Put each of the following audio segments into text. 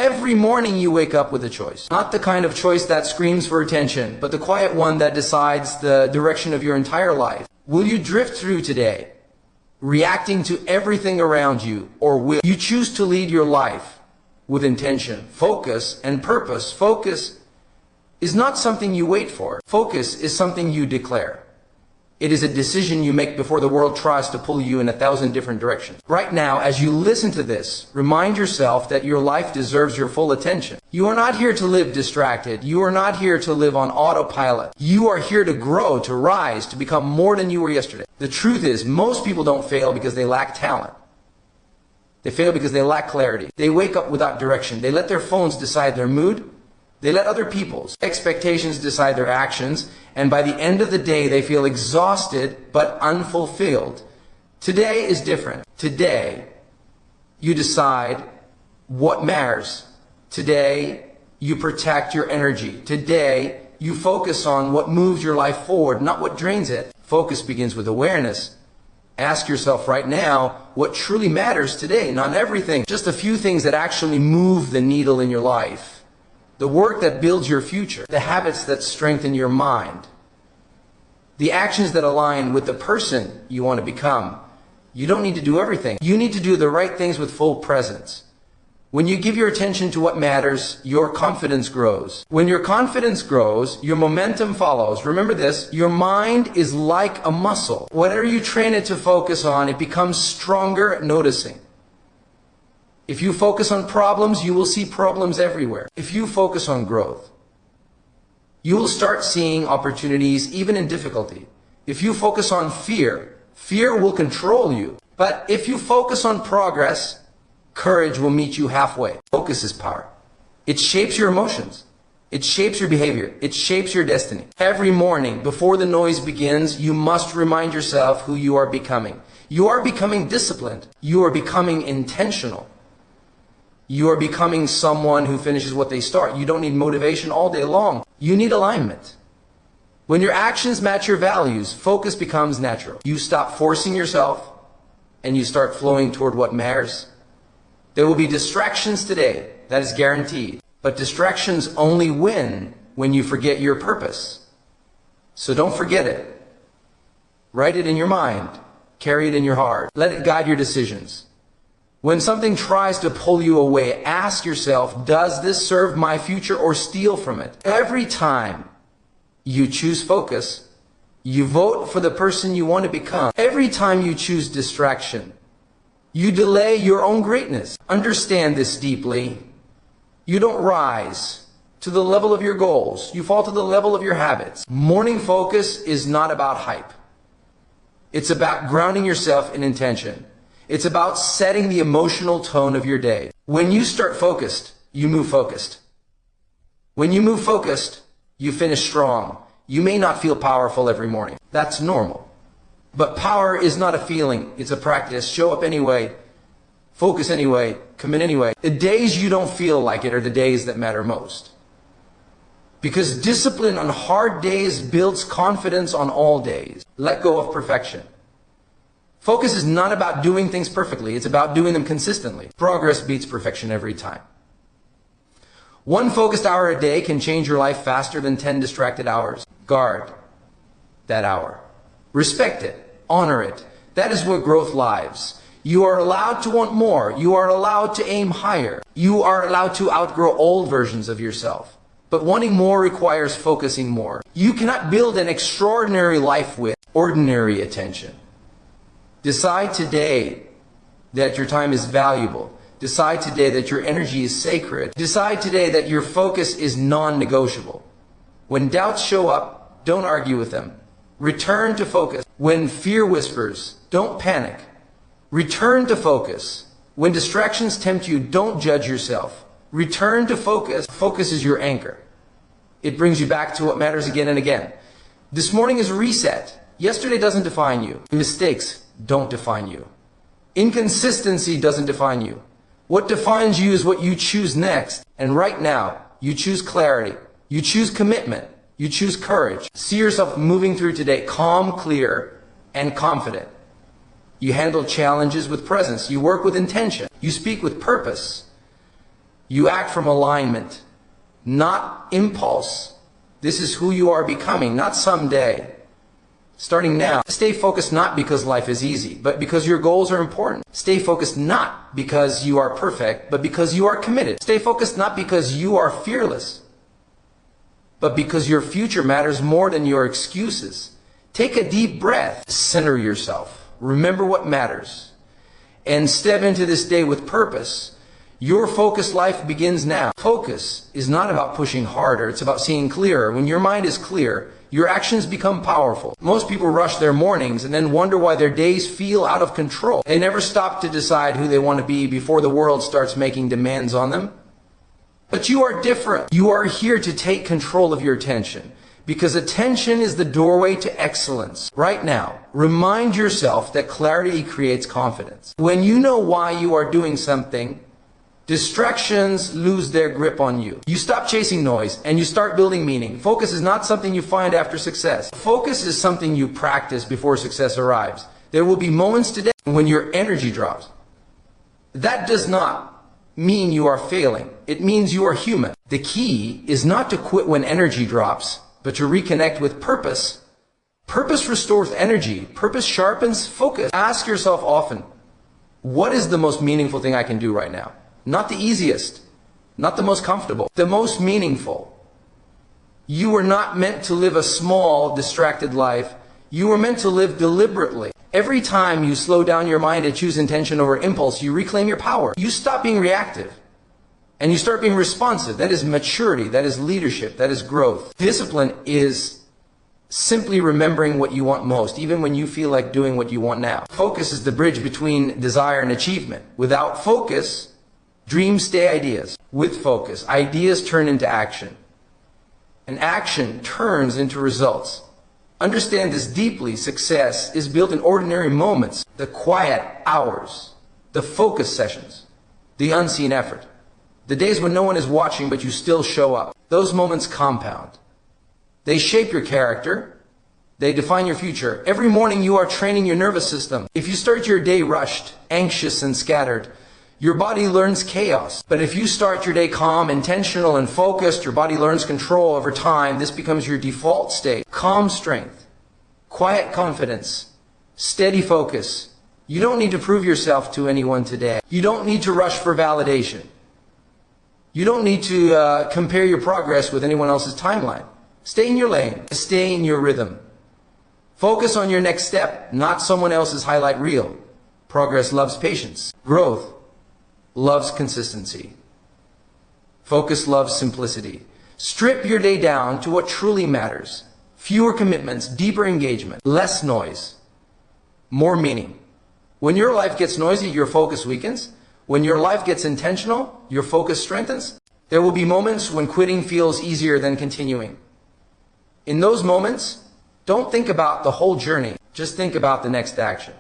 Every morning you wake up with a choice. Not the kind of choice that screams for attention, but the quiet one that decides the direction of your entire life. Will you drift through today, reacting to everything around you, or will you choose to lead your life with intention, focus, and purpose? Focus is not something you wait for. Focus is something you declare. It is a decision you make before the world tries to pull you in 1,000 different directions. Right now, as you listen to this, remind yourself that your life deserves your full attention. You are not here to live distracted. You are not here to live on autopilot. You are here to grow, to rise, to become more than you were yesterday. The truth is, most people don't fail because they lack talent. They fail because they lack clarity. They wake up without direction. They let their phones decide their mood. They let other people's expectations decide their actions, and by the end of the day, they feel exhausted but unfulfilled. Today is different. Today, you decide what matters. Today, you protect your energy. Today, you focus on what moves your life forward, not what drains it. Focus begins with awareness. Ask yourself right now what truly matters today, not everything, just a few things that actually move the needle in your life. The work that builds your future, the habits that strengthen your mind, the actions that align with the person you want to become. You don't need to do everything. You need to do the right things with full presence. When you give your attention to what matters, your confidence grows. When your confidence grows, your momentum follows. Remember this, your mind is like a muscle. Whatever you train it to focus on, it becomes stronger at noticing. If you focus on problems, you will see problems everywhere. If you focus on growth, you will start seeing opportunities even in difficulty. If you focus on fear, fear will control you. But if you focus on progress, courage will meet you halfway. Focus is power. It shapes your emotions. It shapes your behavior. It shapes your destiny. Every morning, before the noise begins, you must remind yourself who you are becoming. You are becoming disciplined. You are becoming intentional. You are becoming someone who finishes what they start. You don't need motivation all day long. You need alignment. When your actions match your values, focus becomes natural. You stop forcing yourself and you start flowing toward what matters. There will be distractions today, that is guaranteed. But distractions only win when you forget your purpose. So don't forget it. Write it in your mind. Carry it in your heart. Let it guide your decisions. When something tries to pull you away, ask yourself, does this serve my future or steal from it? Every time you choose focus, you vote for the person you want to become. Every time you choose distraction, you delay your own greatness. Understand this deeply. You don't rise to the level of your goals. You fall to the level of your habits. Morning focus is not about hype. It's about grounding yourself in intention. It's about setting the emotional tone of your day. When you start focused, you move focused. When you move focused, you finish strong. You may not feel powerful every morning. That's normal. But power is not a feeling. It's a practice. Show up anyway. Focus anyway. Commit anyway. The days you don't feel like it are the days that matter most. Because discipline on hard days builds confidence on all days. Let go of perfection. Focus is not about doing things perfectly. It's about doing them consistently. Progress beats perfection every time. One focused hour a day can change your life faster than 10 distracted hours. Guard that hour. Respect it. Honor it. That is where growth lies. You are allowed to want more. You are allowed to aim higher. You are allowed to outgrow old versions of yourself. But wanting more requires focusing more. You cannot build an extraordinary life with ordinary attention. Decide today that your time is valuable. Decide today that your energy is sacred. Decide today that your focus is non-negotiable. When doubts show up, don't argue with them. Return to focus. When fear whispers, don't panic. Return to focus. When distractions tempt you, don't judge yourself. Return to focus. Focus is your anchor. It brings you back to what matters again and again. This morning is a reset. Yesterday doesn't define you. Mistakes don't define you. Inconsistency doesn't define you. What defines you is what you choose next. And right now, you choose clarity. You choose commitment. You choose courage. See yourself moving through today calm, clear, and confident. You handle challenges with presence. You work with intention. You speak with purpose. You act from alignment, not impulse. This is who you are becoming, not someday. Starting now. Stay focused not because life is easy, but because your goals are important. Stay focused not because you are perfect, but because you are committed. Stay focused not because you are fearless, but because your future matters more than your excuses. Take a deep breath. Center yourself. Remember what matters. And step into this day with purpose. Your focused life begins now. Focus is not about pushing harder. It's about seeing clearer. When your mind is clear, your actions become powerful. Most people rush their mornings and then wonder why their days feel out of control. They never stop to decide who they want to be before the world starts making demands on them. But you are different. You are here to take control of your attention, because attention is the doorway to excellence. Right now, remind yourself that clarity creates confidence. When you know why you are doing something, distractions lose their grip on you. You stop chasing noise and you start building meaning. Focus is not something you find after success. Focus is something you practice before success arrives. There will be moments today when your energy drops. That does not mean you are failing. It means you are human. The key is not to quit when energy drops, but to reconnect with purpose. Purpose restores energy. Purpose sharpens focus. Ask yourself often, what is the most meaningful thing I can do right now? Not the easiest, not the most comfortable, the most meaningful. You were not meant to live a small, distracted life. You were meant to live deliberately. Every time you slow down your mind and choose intention over impulse, you reclaim your power. You stop being reactive and you start being responsive. That is maturity. That is leadership. That is growth. Discipline is simply remembering what you want most, even when you feel like doing what you want now. Focus is the bridge between desire and achievement. Without focus, dreams stay ideas. With focus, ideas turn into action. And action turns into results. Understand this deeply. Success is built in ordinary moments. The quiet hours. The focus sessions. The unseen effort. The days when no one is watching but you still show up. Those moments compound. They shape your character. They define your future. Every morning you are training your nervous system. If you start your day rushed, anxious, and scattered, your body learns chaos. But if you start your day calm, intentional, and focused, your body learns control. Over time. This becomes your default state. Calm strength, quiet confidence, steady focus. You don't need to prove yourself to anyone today. You don't need to rush for validation. You don't need to compare your progress with anyone else's timeline. Stay in your lane. Stay in your rhythm. Focus on your next step, not someone else's highlight reel. Progress loves patience. Growth loves consistency. Focus loves simplicity. Strip your day down to what truly matters. Fewer commitments, deeper engagement, less noise, more meaning. When your life gets noisy, your focus weakens. When your life gets intentional, your focus strengthens. There will be moments when quitting feels easier than continuing. In those moments, don't think about the whole journey. Just think about the next action.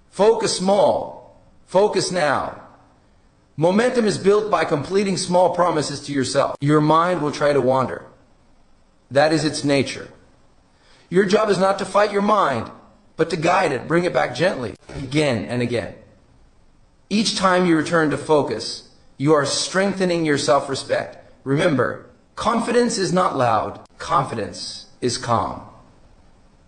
Focus small. Focus now. Momentum is built by completing small promises to yourself. Your mind will try to wander. That is its nature. Your job is not to fight your mind, but to guide it, bring it back gently, again and again. Each time you return to focus, you are strengthening your self-respect. Remember, confidence is not loud. Confidence is calm.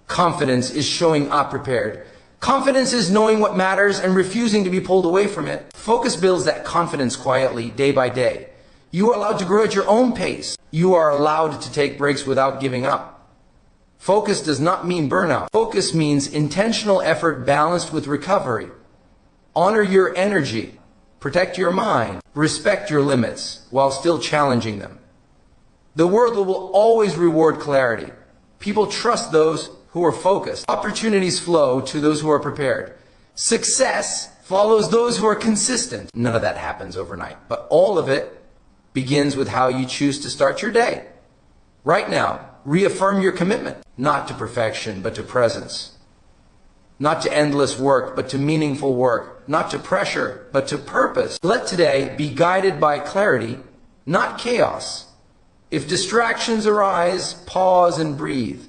Confidence is showing up prepared. Confidence is knowing what matters and refusing to be pulled away from it. Focus builds that confidence quietly, day by day. You are allowed to grow at your own pace. You are allowed to take breaks without giving up. Focus does not mean burnout. Focus means intentional effort balanced with recovery. Honor your energy. Protect your mind. Respect your limits while still challenging them. The world will always reward clarity. People trust those who are focused. Opportunities flow to those who are prepared. Success follows those who are consistent. None of that happens overnight, but all of it begins with how you choose to start your day. Right now, reaffirm your commitment, not to perfection, but to presence. Not to endless work, but to meaningful work. Not to pressure, but to purpose. Let today be guided by clarity, not chaos. If distractions arise, pause and breathe.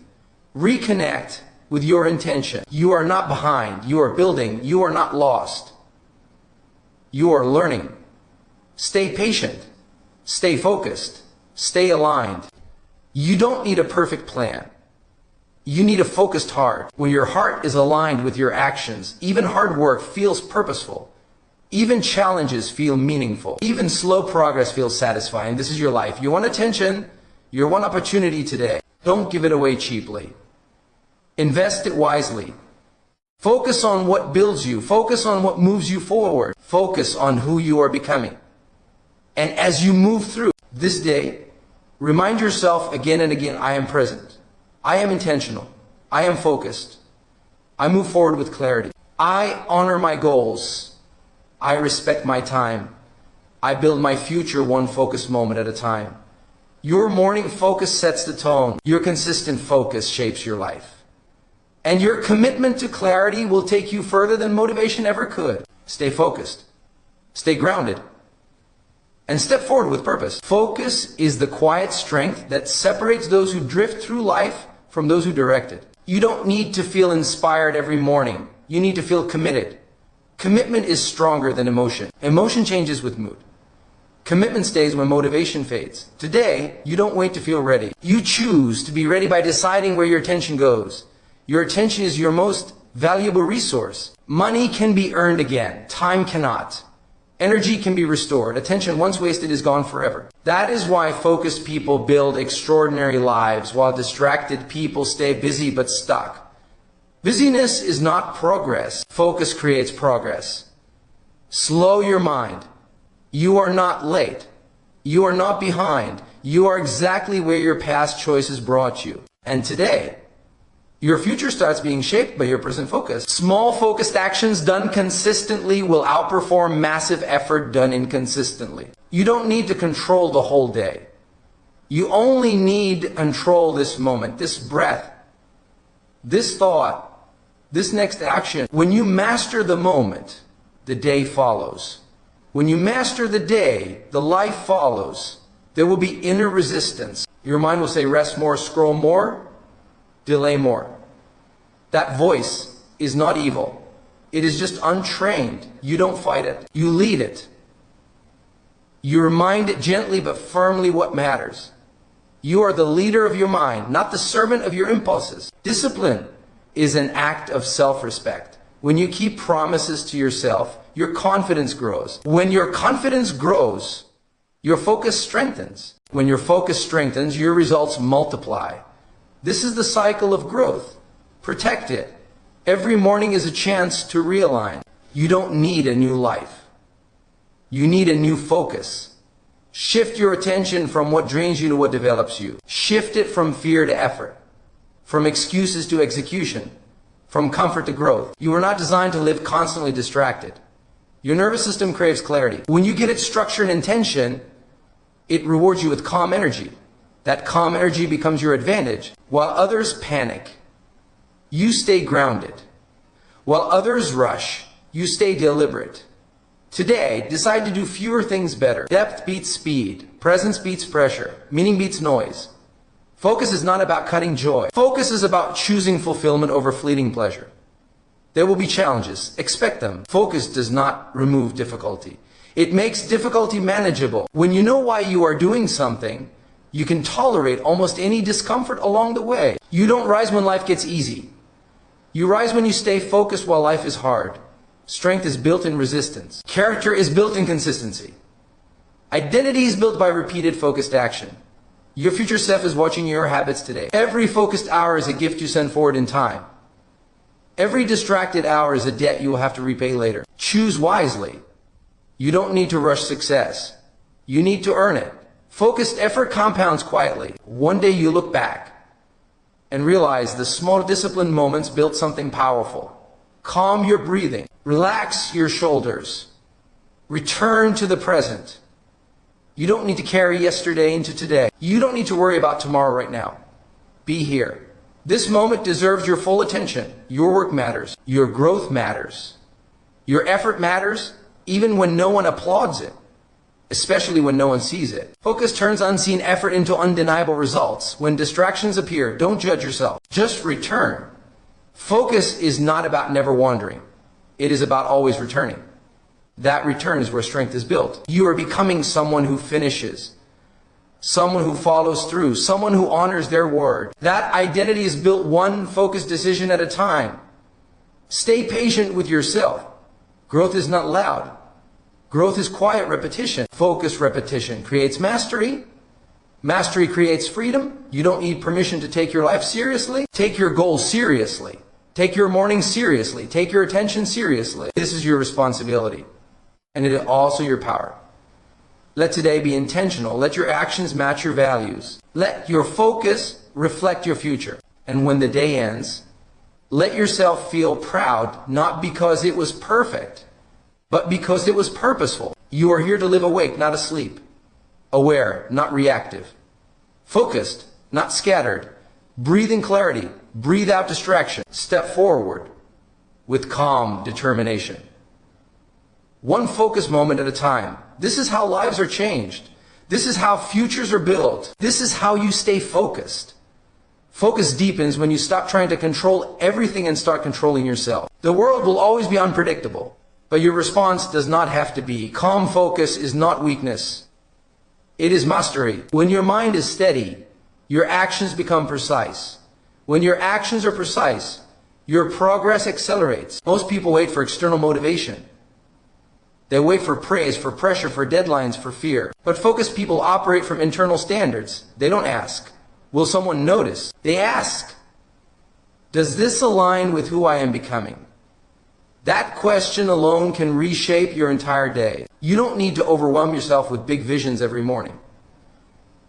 Reconnect with your intention. You are not behind. You are building. You are not lost. You are learning. Stay patient. Stay focused. Stay aligned. You don't need a perfect plan. You need a focused heart. When your heart is aligned with your actions, even hard work feels purposeful. Even challenges feel meaningful. Even slow progress feels satisfying. This is your life. You want attention. You want opportunity today. Don't give it away cheaply. Invest it wisely. Focus on what builds you. Focus on what moves you forward. Focus on who you are becoming. And as you move through this day, remind yourself again and again, I am present. I am intentional. I am focused. I move forward with clarity. I honor my goals. I respect my time. I build my future one focused moment at a time. Your morning focus sets the tone. Your consistent focus shapes your life. And your commitment to clarity will take you further than motivation ever could. Stay focused. Stay grounded. And step forward with purpose. Focus is the quiet strength that separates those who drift through life from those who direct it. You don't need to feel inspired every morning. You need to feel committed. Commitment is stronger than emotion. Emotion changes with mood. Commitment stays when motivation fades. Today, you don't wait to feel ready. You choose to be ready by deciding where your attention goes. Your attention is your most valuable resource. Money can be earned again. Time cannot. Energy can be restored. Attention once wasted is gone forever. That is why focused people build extraordinary lives, while distracted people stay busy but stuck. Busyness is not progress. Focus creates progress. Slow your mind. You are not late. You are not behind. You are exactly where your past choices brought you. And today, your future starts being shaped by your present focus. Small focused actions done consistently will outperform massive effort done inconsistently. You don't need to control the whole day. You only need to control this moment, this breath, this thought, this next action. When you master the moment, the day follows. When you master the day, the life follows. There will be inner resistance. Your mind will say, rest more, scroll more, delay more. That voice is not evil. It is just untrained. You don't fight it. You lead it. You remind it gently but firmly what matters. You are the leader of your mind, not the servant of your impulses. Discipline is an act of self-respect. When you keep promises to yourself, your confidence grows. When your confidence grows, your focus strengthens. When your focus strengthens, your results multiply. This is the cycle of growth. Protect it. Every morning is a chance to realign. You don't need a new life. You need a new focus. Shift your attention from what drains you to what develops you. Shift it from fear to effort, from excuses to execution, from comfort to growth. You are not designed to live constantly distracted. Your nervous system craves clarity. When you get it structure and intention, it rewards you with calm energy. That calm energy becomes your advantage. While others panic, you stay grounded. While others rush, you stay deliberate. Today, decide to do fewer things better. Depth beats speed. Presence beats pressure. Meaning beats noise. Focus is not about cutting joy. Focus is about choosing fulfillment over fleeting pleasure. There will be challenges. Expect them. Focus does not remove difficulty. It makes difficulty manageable. When you know why you are doing something, you can tolerate almost any discomfort along the way. You don't rise when life gets easy. You rise when you stay focused while life is hard. Strength is built in resistance. Character is built in consistency. Identity is built by repeated focused action. Your future self is watching your habits today. Every focused hour is a gift you send forward in time. Every distracted hour is a debt you will have to repay later. Choose wisely. You don't need to rush success. You need to earn it. Focused effort compounds quietly. One day you look back and realize the small disciplined moments built something powerful. Calm your breathing. Relax your shoulders. Return to the present. You don't need to carry yesterday into today. You don't need to worry about tomorrow right now. Be here. This moment deserves your full attention. Your work matters. Your growth matters. Your effort matters, even when no one applauds it, especially when no one sees it. Focus turns unseen effort into undeniable results. When distractions appear, don't judge yourself. Just return. Focus is not about never wandering. It is about always returning. That return is where strength is built. You are becoming someone who finishes, someone who follows through, someone who honors their word. That identity is built one focused decision at a time. Stay patient with yourself. Growth is not loud. Growth is quiet repetition. Focused repetition creates mastery. Mastery creates freedom. You don't need permission to take your life seriously. Take your goals seriously. Take your morning seriously. Take your attention seriously. This is your responsibility. And it is also your power. Let today be intentional. Let your actions match your values. Let your focus reflect your future. And when the day ends, let yourself feel proud, not because it was perfect, but because it was purposeful. You are here to live awake, not asleep. Aware, not reactive. Focused, not scattered. Breathe in clarity. Breathe out distraction. Step forward with calm determination. One focus moment at a time. This is how lives are changed. This is how futures are built. This is how you stay focused. Focus deepens when you stop trying to control everything and start controlling yourself. The world will always be unpredictable, but your response does not have to be. Calm focus is not weakness. It is mastery. When your mind is steady, your actions become precise. When your actions are precise, your progress accelerates. Most people wait for external motivation. They wait for praise, for pressure, for deadlines, for fear. But focused people operate from internal standards. They don't ask, will someone notice? They ask, does this align with who I am becoming? That question alone can reshape your entire day. You don't need to overwhelm yourself with big visions every morning.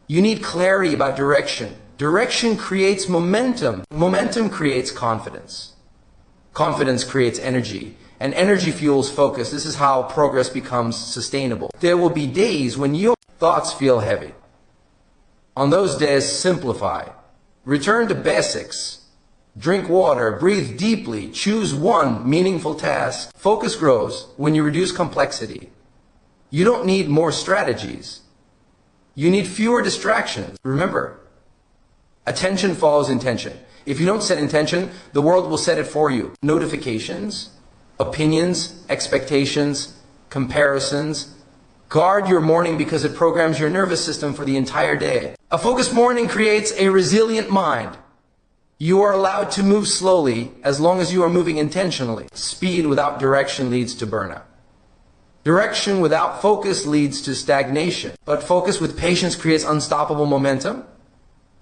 You need clarity about direction. Direction creates momentum. Momentum creates confidence. Confidence creates energy. And energy fuels focus. This is how progress becomes sustainable. There will be days when your thoughts feel heavy. On those days, simplify. Return to basics. Drink water, breathe deeply, choose one meaningful task. Focus grows when you reduce complexity. You don't need more strategies. You need fewer distractions. Remember, attention follows intention. If you don't set intention, the world will set it for you. Notifications, opinions, expectations, comparisons. Guard your morning because it programs your nervous system for the entire day. A focused morning creates a resilient mind. You are allowed to move slowly as long as you are moving intentionally. Speed without direction leads to burnout. Direction without focus leads to stagnation. But focus with patience creates unstoppable momentum.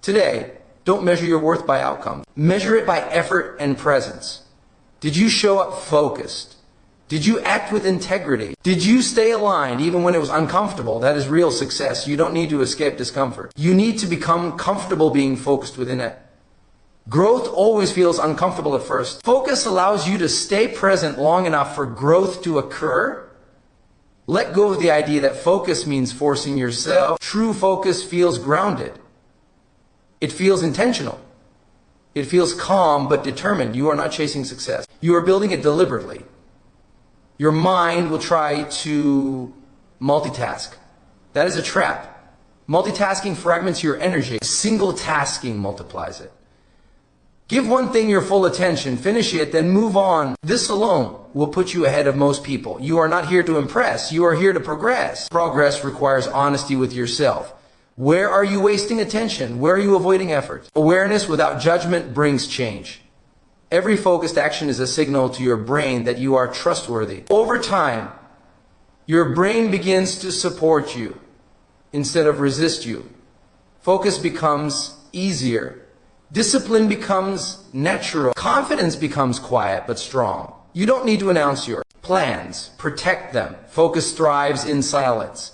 Today, don't measure your worth by outcome. Measure it by effort and presence. Did you show up focused? Did you act with integrity? Did you stay aligned even when it was uncomfortable? That is real success. You don't need to escape discomfort. You need to become comfortable being focused within it. Growth always feels uncomfortable at first. Focus allows you to stay present long enough for growth to occur. Let go of the idea that focus means forcing yourself. True focus feels grounded. It feels intentional. It feels calm but determined. You are not chasing success. You are building it deliberately. Your mind will try to multitask. That is a trap. Multitasking fragments your energy. Single tasking multiplies it. Give one thing your full attention, finish it, then move on. This alone will put you ahead of most people. You are not here to impress. You are here to progress. Progress requires honesty with yourself. Where are you wasting attention? Where are you avoiding effort? Awareness without judgment brings change. Every focused action is a signal to your brain that you are trustworthy. Over time, your brain begins to support you instead of resist you. Focus becomes easier. Discipline becomes natural. Confidence becomes quiet but strong. You don't need to announce your plans. Protect them. Focus thrives in silence.